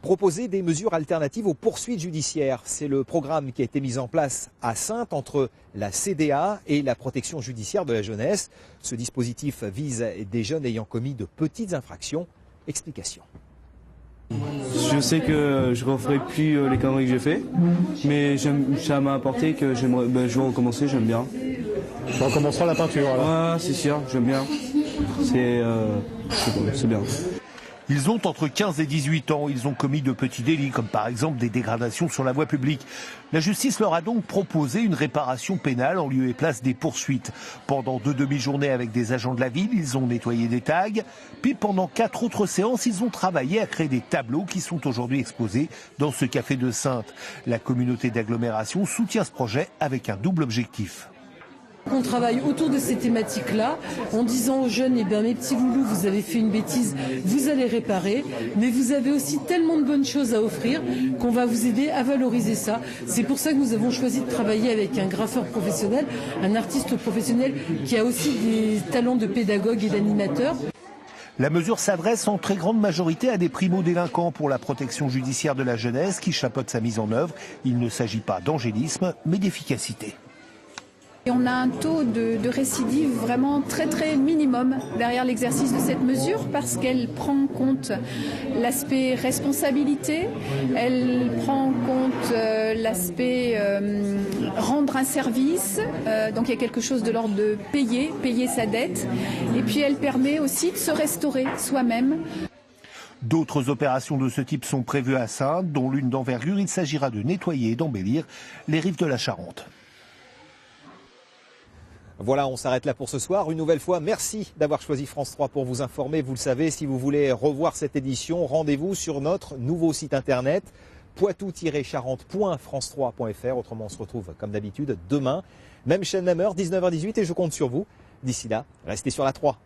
Proposer des mesures alternatives aux poursuites judiciaires. C'est le programme qui a été mis en place à Saintes entre la CDA et la protection judiciaire de la jeunesse. Ce dispositif vise des jeunes ayant commis de petites infractions. Explication. Je sais que je ne referai plus les conneries que j'ai fait, mais ça m'a apporté que je vais recommencer, j'aime bien. On recommencera la peinture alors. Ouais, c'est sûr, j'aime bien. C'est bien. Ils ont entre 15 et 18 ans, ils ont commis de petits délits, comme par exemple des dégradations sur la voie publique. La justice leur a donc proposé une réparation pénale en lieu et place des poursuites. Pendant 2 demi-journées avec des agents de la ville, ils ont nettoyé des tags. Puis pendant 4 autres séances, ils ont travaillé à créer des tableaux qui sont aujourd'hui exposés dans ce café de Saintes. La communauté d'agglomération soutient ce projet avec un double objectif. On travaille autour de ces thématiques-là en disant aux jeunes, eh bien mes petits loulous, vous avez fait une bêtise, vous allez réparer, mais vous avez aussi tellement de bonnes choses à offrir qu'on va vous aider à valoriser ça. C'est pour ça que nous avons choisi de travailler avec un graffeur professionnel, un artiste professionnel qui a aussi des talents de pédagogue et d'animateur. La mesure s'adresse en très grande majorité à des primo-délinquants pour la protection judiciaire de la jeunesse qui chapeautent sa mise en œuvre. Il ne s'agit pas d'angélisme, mais d'efficacité. Et on a un taux de récidive vraiment très très minimum derrière l'exercice de cette mesure parce qu'elle prend en compte l'aspect responsabilité, elle prend en compte l'aspect rendre un service, donc il y a quelque chose de l'ordre de payer sa dette, et puis elle permet aussi de se restaurer soi-même. D'autres opérations de ce type sont prévues à Saintes, dont l'une d'envergure. Il s'agira de nettoyer et d'embellir les rives de la Charente. Voilà, on s'arrête là pour ce soir. Une nouvelle fois, merci d'avoir choisi France 3 pour vous informer. Vous le savez, si vous voulez revoir cette édition, rendez-vous sur notre nouveau site internet poitou-charente.france3.fr. Autrement, on se retrouve comme d'habitude demain. Même chaîne, même heure, 19h18 et je compte sur vous. D'ici là, restez sur la 3.